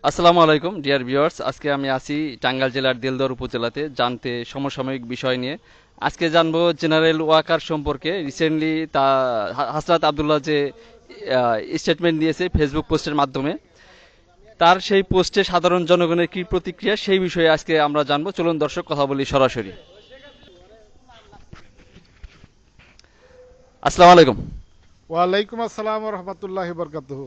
আসসালামু আলাইকুম dear viewers, আজকে আমি আছি টাঙ্গাইল জেলার দেলদুয়ার উপজেলাতে জানতে সমসাময়িক বিষয় নিয়ে। আজকে জানবো জেনারেল ওয়াকার সম্পর্কে। রিসেন্টলি হাসরাত আব্দুল্লাহ যে স্টেটমেন্ট দিয়েছে ফেসবুক পোস্টের মাধ্যমে, তার সেই পোস্টে সাধারণ জনগণের কি প্রতিক্রিয়া সেই বিষয়ে আজকে আমরা জানবো। চলুন দর্শক, কথা বলি সরাসরি। আসসালামু আলাইকুম। ওয়ালাইকুম আসসালাম রহমতুল্লাহি বরকাতুহু।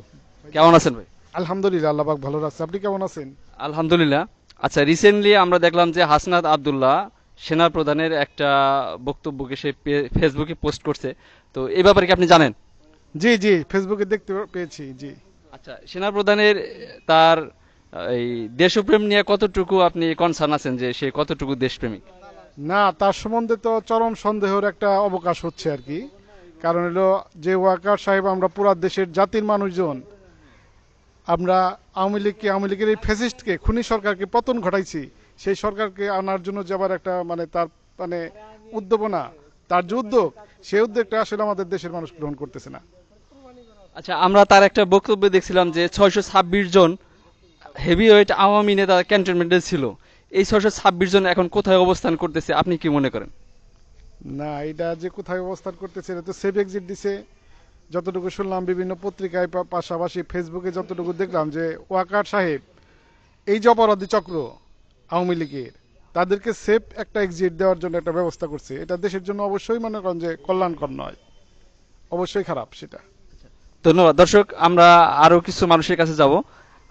কেমন আছেন ভাই? আলহামদুলিল্লাহ, আল্লাহ পাক ভালো রাখছে। আপনি কেমন আছেন? আলহামদুলিল্লাহ। আচ্ছা, রিসেন্টলি আমরা দেখলাম যে হাসনাত আব্দুল্লাহ সেনা প্রধানের একটা বক্তব্যকে সে ফেসবুকে পোস্ট করছে। তো এই ব্যাপারে কি আপনি জানেন? জি জি, ফেসবুকে দেখতে পেয়েছি। জি আচ্ছা, সেনা প্রধানের তার এই দেশপ্রেম নিয়ে কতটুকু আপনি কনসার্ন আছেন, যে সে কতটুকু দেশপ্রেমিক? না, তার সম্বন্ধে তো চরম সন্দেহের একটা অবকাশ হচ্ছে আর কি। কারণ হলো, যে ওয়াকার সাহেব, আমরা পুরা দেশের জাতির মানুষজন, আমরা আওয়ামী লীগের এই ফ্যাসিস্টকে, খুনি সরকারকে পতন ঘটাইছি। সেই সরকারকে আনার জন্য যে আবার একটা তার মানে উদ্দীপনা, তার যে উদ্যোগ, সেই উদ্যোগটা আসলে আমাদের দেশের মানুষ গ্রহণ করতেছে না। আচ্ছা, আমরা তার একটা বক্তব্য দেখছিলাম যে 626 জন হেভিওয়েট আওয়ামী নেতা ক্যান্টনমেন্টে ছিল। এই 626 জন এখন কোথায় অবস্থান করতেছে আপনি কি মনে করেন? না, এটা যে কোথায় অবস্থান করতেছে, এটা তো সেফ এক্সিট দিছে। যতটুকু শুনলাম বিভিন্ন পত্রিকায়, পাশাপাশি ফেসবুকে যতটুকু দেখলাম, যে ওয়াকার সাহেব এই যে অপরাধী চক্র আওয়ামী লীগের, তাদেরকে সেফ একটা এক্সিট দেওয়ার জন্য একটা ব্যবস্থা করছে। এটা দেশের জন্য অবশ্যই মনে করেন যে কল্যাণকর নয়, অবশ্যই খারাপ সেটা। ধন্যবাদ। দর্শক, আমরা আরো কিছু মানুষের কাছে যাব।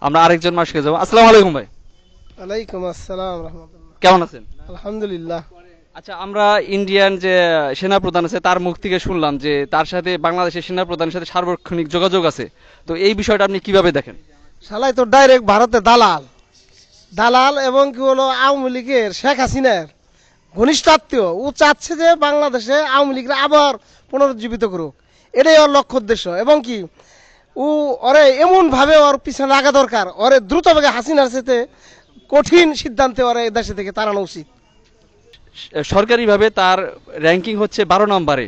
আমরা আরেকজন মানুষকে যাব। আসসালামু আলাইকুম ভাই। ওয়ালাইকুম আসসালাম রহমতুল্লাহ। কেমন আছেন? আলহামদুলিল্লাহ। আচ্ছা, আমরা ইন্ডিয়ান যে সেনা প্রধান আছে তার মুখ থেকে শুনলাম যে তার সাথে বাংলাদেশের সেনা প্রধানের সাথে সার্বক্ষণিক যোগাযোগ আছে। তো এই বিষয়টা আপনি কিভাবে দেখেন? শালাই তো ডাইরেক্ট ভারতে দালাল, দালাল এবং কি হলো আওয়ামী লীগের শেখ হাসিনার ঘনিষ্ঠ আত্মীয়। ও চাচ্ছে যে বাংলাদেশে আওয়ামী লীগরা আবার পুনরুজ্জীবিত করুক, এটাই ওর লক্ষ্য উদ্দেশ্য। এবং কি ও ওরে এমন ভাবে ওর পিছনে লাগা দরকার, ওরে দ্রুতভাবে হাসিনার সাথে কঠিন সিদ্ধান্তে ওরে দেশে থেকে তাড়ানো উচিত। সরকারিভাবে তার র্যাঙ্কিং হচ্ছে 12 নম্বরে,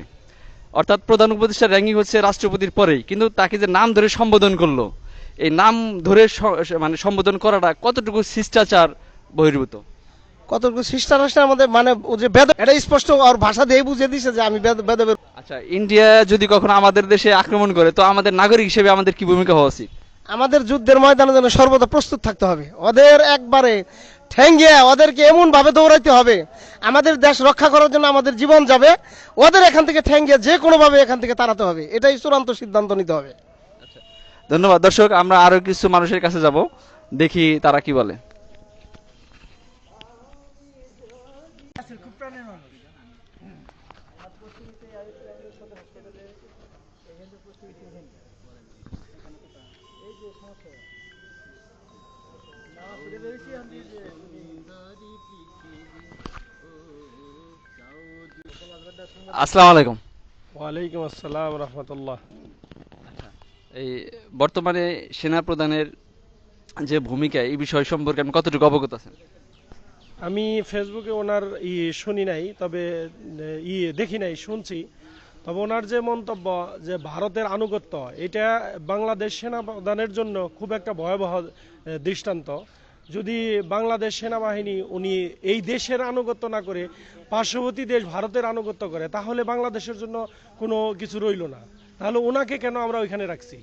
অর্থাৎ প্রধান উপদেষ্টার র্যাঙ্কিং হচ্ছে রাষ্ট্রপতির পরেই, কিন্তু তাকে যে নাম ধরে সম্বোধন করলো, এই নাম ধরে মানে সম্বোধন করাটা কতটুকু শিষ্টাচার বহির্ভূত? কতটুকু শিষ্টাচারের মধ্যে, মানে ও যে বেদ, এটা স্পষ্ট ওর ভাষা দিয়ে বুঝিয়ে দিছে যে আমি বেদবের। আচ্ছা, ইন্ডিয়া যদি কখনো আমাদের দেশে আক্রমণ করে, তো আমাদের নাগরিক হিসেবে আমাদের কি ভূমিকা হওয়া উচিত? আমাদের যুদ্ধের ময়দানের জন্য সর্বদা প্রস্তুত থাকতে হবে। ওদের একবারে ঠেঙ্গিয়ে ওদেরকে এমন ভাবে দৌড়াইতে হবে, আমাদের দেশ রক্ষা করার জন্য আমাদের জীবন যাবে, ওদের এখান থেকে ঠেঙ্গিয়ে যে কোনো ভাবে এখান থেকে তাড়াতে হবে। এটাই চূড়ান্ত সিদ্ধান্ত নিতে হবে। ধন্যবাদ। দর্শক, আমরা আরো কিছু মানুষের কাছে যাব, দেখি তারা কি বলে। আসসালামু আলাইকুম। ওয়ালাইকুম আসসালাম রহমতুল্লাহ। এই বর্তমানে সেনা প্রধানের যে ভূমিকা, এই বিষয় সম্পর্কে আপনি কতটুকু অবগত আছেন? আমি ফেসবুকে ওনার শুনি নাই, তবে দেখি নাই, শুনছি। তবে ওনার যে মন্তব্য যে ভারতের আনুগত্য, এটা বাংলাদেশ সেনাপ্রধানের জন্য খুব একটা ভয়াবহ দৃষ্টান্ত। যদি বাংলাদেশ সেনাবাহিনী উনি এই দেশের আনুগত্য না করে পার্শ্ববর্তী দেশ ভারতের আনুগত্য করে, তাহলে বাংলাদেশের জন্য কোনো কিছু রইল না। তাহলে ওনাকে কেন আমরা ওইখানে রাখছি?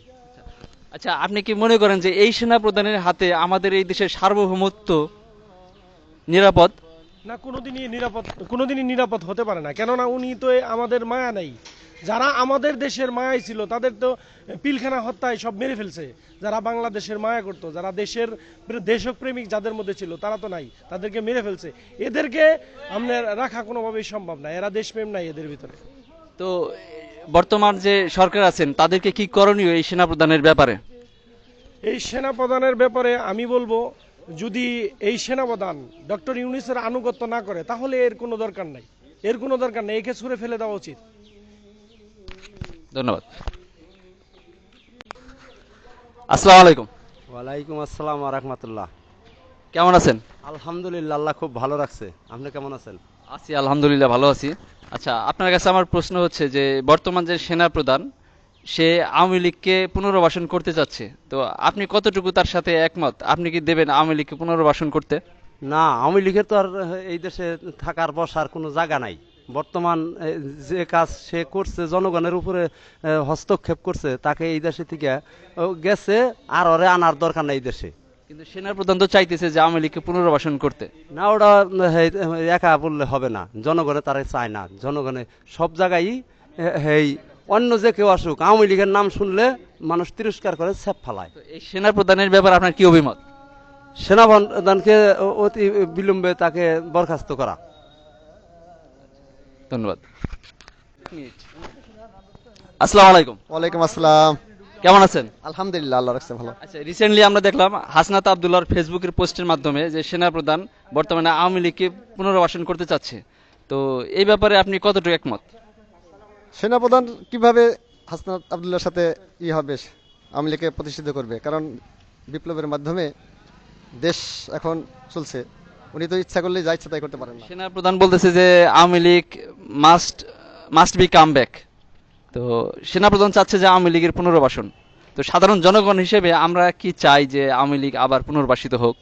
আচ্ছা, আপনি কি মনে করেন যে এই সেনা প্রধানের হাতে আমাদের এই দেশের সার্বভৌমত্ব নিরাপদ? না, কোনোদিনই নিরাপদ হতে পারে না। কেননা উনি তো আমাদের মায়া নাই। যারা আমাদের দেশের মায়াই ছিল, তাদের তো পিলখানা হত্যায় সব মেরে ফেলছে। যারা বাংলাদেশের মায়া করতো, যারা দেশপ্রেমিক যাদের মধ্যে ছিল, তারা তো নাই, তাদেরকে মেরে ফেলছে। এদেরকে আমরা রাখা কোনোভাবেই সম্ভব না। এরা দেশপ্রেম নাই এদের ভিতরে। তো বর্তমান যে সরকার আছেন তাদেরকে কি করণীয় এই সেনা প্রধানের ব্যাপারে? এই সেনাপ্রধানের ব্যাপারে আমি বলবো, যদি এই সেনাপ্রধান ডক্টর ইউনূসের আনুগত্য না করে, তাহলে এর কোনো দরকার নাই। একে ছুঁড়ে ফেলে দেওয়া উচিত। ধন্যবাদ। আসসালামু আলাইকুম। ওয়ালাইকুম আসসালাম রাহমাতুল্লাহ। কেমন আছেন? আলহামদুলিল্লাহ, আল্লাহ খুব ভালো রাখছে। আপনি কেমন আছেন? আছি, আলহামদুলিল্লাহ ভালো আছি। আচ্ছা, আপনার কাছে আমার প্রশ্ন হচ্ছে যে বর্তমান যে সেনা প্রধান, সে আওয়ামী লীগকে পুনর্বাসন করতে চাচ্ছে, তো আপনি কতটুকু তার সাথে একমত? আপনি কি দেবেন আওয়ামী লীগকে পুনর্বাসন করতে? না, আওয়ামী লীগের তো আর এই দেশে থাকার বসার কোনো জায়গা নাই। বর্তমান যে কাজ সে করছে, জনগণের উপরে হস্তক্ষেপ করছে, তাকে এই দেশে থেকে গেছে, আর ওরে আনার দরকার নাই এই দেশে। কিন্তু সেনাপ্রধান তো চাইতেছে যে আওয়ামী লীগকে পুনর্বাসন করতে। না, ওটা একা বললে হবে না, জনগণে তারা চায় না। জনগণে সব জায়গায় এই অন্য যে কেউ আসুক, আওয়ামী লীগের নাম শুনলে মানুষ তিরস্কার করে, ছ্যাপ ফালায়। তো এই সেনাপ্রধানের ব্যাপারে আপনার কি অভিমত? সেনাপ্রধানকে অতি বিলম্বে তাকে বরখাস্ত করা। ধন্যবাদ। আসসালামু আলাইকুম। ওয়ালাইকুম আসসালাম। কেমন আছেন? আলহামদুলিল্লাহ, আল্লাহ রাখছে ভালো। আচ্ছা, রিসেন্টলি আমরা দেখলাম হাসনাত আব্দুল্লাহর ফেসবুকের পোস্টের মাধ্যমে যে সেনাপ্রধান বর্তমানে আওয়ামী লীগকে পুনর্বাসন করতে চাচ্ছে, তো এই ব্যাপারে আপনি কতটুকু একমত? সেনাপ্রধান কিভাবে হাসনাত আবদুল্লাহর সাথে হবে, আওয়ামী লীগকে প্রতিষ্ঠিত করবে? কারণ বিপ্লবের মাধ্যমে দেশ এখন চলছে, উনি তো ইচ্ছা করলে যা ইচ্ছা তাই করতে পারেন না। সেনাপ্রধান বলতেছে যে Awami League must must be come back. তো সেনাপ্রধান চাচ্ছে যে আওয়ামী লীগের পুনর্বাসন। তো সাধারণ জনগণ হিসেবে আমরা কি চাই যে আওয়ামী লীগ আবার পুনর্বাসিত হোক?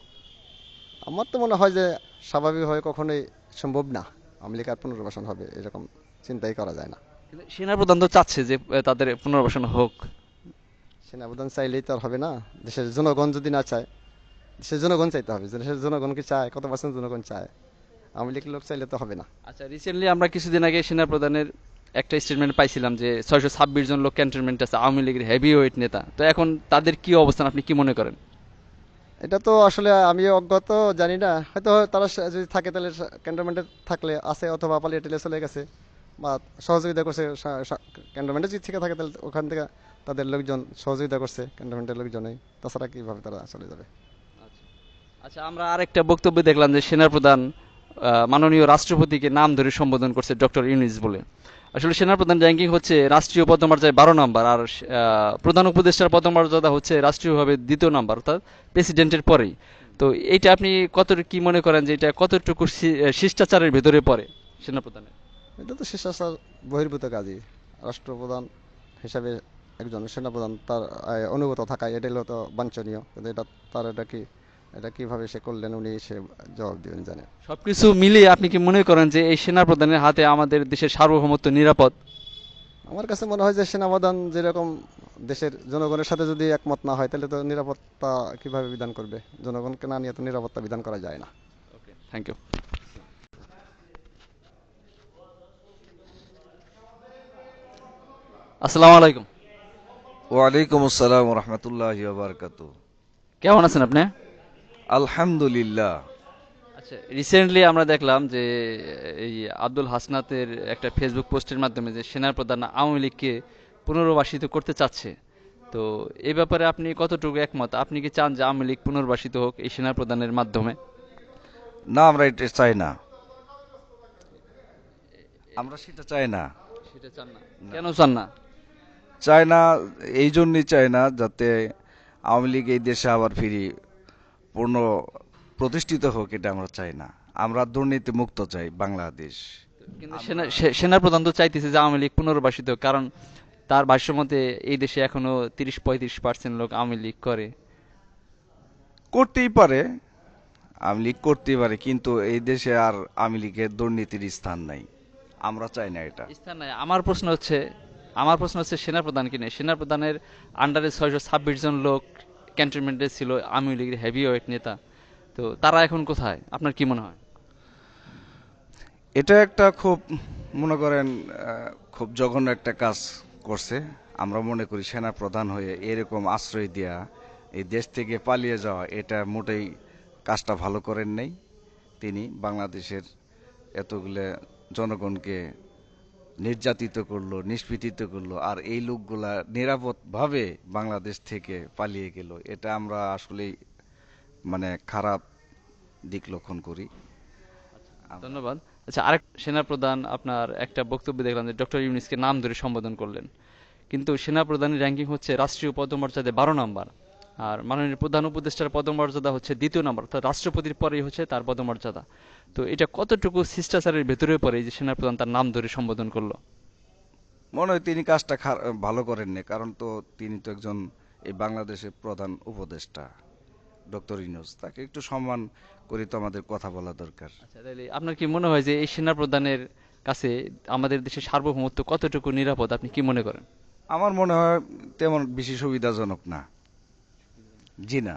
আমার তো মনে হয় যে স্বাভাবিকভাবে কখনোই সম্ভব না আওয়ামী লীগ আর পুনর্বাসন হবে, এরকম চিন্তাই করা যায় না। কিন্তু সেনাপ্রধান তো চাচ্ছে যে তাদের পুনর্বাসন হোক। সেনাপ্রধান চাইলেই তো আর হবে না, দেশের জনগণ যদি না চায়। দেশের জনগণ চাইতে হবে, দেশের জনগণ কি চায়, কত পার্সেন্ট জনগণ চায়? আওয়ামী লীগ লোক চাইলে তো হবে না। আচ্ছা, রিসেন্টলি আমরা কিছুদিন আগে সেনাপ্রধানের একটা স্টেটমেন্ট পাইছিলাম যে 626 জন লোক ক্যান্টনমেন্ট আছে আওয়ামী লীগের হেভি ওয়েট নেতা। তো এখন তাদের কি অবস্থান, আপনি কি মনে করেন? এটা তো আসলে আমি অজ্ঞাত, জানি না, হয়তো তারা যদি থাকে তাহলে ক্যান্টনমেন্টে থাকলে আছে, অথবা পালিয়ে টেলে চলে গেছে বা সহযোগিতা করছে। ক্যান্টনমেন্টে যদি থেকে থাকে তাহলে ওখান থেকে তাদের লোকজন সহযোগিতা করছে, ক্যান্টনমেন্টের লোকজনই, তাছাড়া কিভাবে তারা চলে যাবে? আচ্ছা, আমরা আরেকটা বক্তব্য দেখলাম যে সেনাপ্রধান মাননীয় রাষ্ট্রপতিকে নাম ধরে সম্বোধন করছে ডক্টর ইউনিস বলে। আসলে সেনাপ্রধান র্যাঙ্কিং হচ্ছে রাষ্ট্রীয় পদমর্যাদায় 12 নম্বর, আর প্রধান উপদেষ্টার পদমর্যাদা হচ্ছে রাষ্ট্রীয়ভাবে 2য় নম্বর, অর্থাৎ প্রেসিডেন্টের পরেই। তো এইটা আপনি কতটুকু কি মনে করেন যে এটা কতটুকু শিষ্টাচারের ভেতরে পড়ে সেনাপ্রধানের? এটা তো শিষ্টাচার বহির্ভূত কাজই। রাষ্ট্রপ্রধান হিসাবে একজন সেনাপ্রধান তার অনুগত থাকা, এটাই হলো তো বাঞ্ছনীয়। কিন্তু এটা তার এটা কিভাবে সে করলেন, উনি সে জবাব দিবেন জানে। সবকিছু মিলিয়ে আপনি কি মনে করেন যে এই সেনাপ্রধানের হাতে আমাদের দেশের সার্বভৌমত্ব নিরাপদ? আমার কাছে মনে হয় যে সেনাপ্রধান যেরকম দেশের জনগণের সাথে যদি একমত না হয়, তাহলে তো নিরাপত্তা কিভাবে বিধান করবে? জনগণকে না নিয়ে তো নিরাপত্তা বিধান করা যায় না। ওকে, থ্যাংক ইউ। আসসালামু আলাইকুম। ওয়ালাইকুম আসসালাম রহমতুল্লাহি বারাকাতু। কেমন আছেন আপনি? আলহামদুলিল্লাহ। আচ্ছা, রিসেন্টলি আমরা দেখলাম যে এই আব্দুল হাসনাতের একটা ফেসবুক পোস্টের মাধ্যমে যে সেনাপ্রধান আওয়ামী লীগকে পুনর্বাসিত করতে চাচ্ছে, তো এই ব্যাপারে আপনি কতটুকু একমত? আপনি কি চান যে আওয়ামী লীগ পুনর্বাসিত হোক এই সেনাপ্রধানের মাধ্যমে? না, আমরা এটা চাই না, আমরা সেটা চাই না। সেটা চান না? কেন চান না? চাই না এই জন্যই চাই না, যাতে আওয়ামী লীগ এই দেশে আবার ফিরি পূর্ণ প্রতিষ্ঠিত হোক, এটা আমরা চাই না। আমরা দুর্নীতি মুক্ত চাই বাংলাদেশ। কিন্তু সেনাপ্রধান তো চাইতেছে যে আওয়ামী লীগ পুনর্বাসিত হোক, কারণ তার ভাষ্যমতে এই দেশে এখনো 30-35% লোক আওয়ামী লীগ করে। করতেই পারে, আওয়ামী লীগ করতেই পারে, কিন্তু এই দেশে আর আওয়ামী লীগের দুর্নীতির স্থান নাই। আমরা চাই না এটা। স্থান নাই। আমার প্রশ্ন হচ্ছে সেনাপ্রধানকে নিয়ে। সেনাপ্রধানের আন্ডারে 626 জন লোক ক্যান্টনমেন্টে ছিল আওয়ামী লীগের হেভি ওয়েট নেতা। তো তারা এখন কোথায়, আপনার কি মনে হয়? এটা একটা খুব, মনে করেন, খুব জঘন্য একটা কাজ করছে। আমরা মনে করি সেনা প্রধান হয়ে এরকম আশ্রয় দেয়া, এই দেশ থেকে পালিয়ে যাওয়া, এটা মোটেই কাজটা ভালো করেন নাই। তিনি বাংলাদেশের এতগুলো জনগণকে নির্যাতিত করলো, নিষ্পীড়িত করলো, আর এই লোকগুলা নিরাপদভাবে বাংলাদেশ থেকে পালিয়ে গেল। এটা আমরা আসলেই মানে খারাপ দিক লক্ষণ করি। ধন্যবাদ। আচ্ছা, আরেক সেনাপ্রধান আপনার একটা বক্তব্য দেখলাম যে ডক্টর ইউনিসকে নাম ধরে সম্বোধন করলেন, কিন্তু সেনাপ্রধানের র্যাঙ্কিং হচ্ছে রাষ্ট্রীয় পদমর্যাদায় 12 নম্বর, আর মাননীয় প্রধান উপদেষ্টার পদমর্যাদা হচ্ছে 2য় নম্বর, অর্থাৎ রাষ্ট্রপতির পরেই হচ্ছে তার পদমর্যাদা। তো এটা কতটুকু শিষ্টাচারের ভেতরে পড়ে যে সেনাপ্রধান তার নাম ধরে সম্বোধন করলো? মনে হয় তিনি কাজটা ভালো করেননি, কারণ তো তিনি তো একজন এই বাংলাদেশের প্রধান উপদেষ্টা ডক্টর ইউনূস, তাকে একটু সম্মান করে তো আমাদের কথা বলা দরকার। আচ্ছা, তাহলে আপনার কি মনে হয় যে এই সেনাপ্রধানের কাছে আমাদের দেশের সার্বভৌমত্ব কতটুকু নিরাপদ, আপনি কি মনে করেন? আমার মনে হয় তেমন বেশি সুবিধাজনক না। জি না।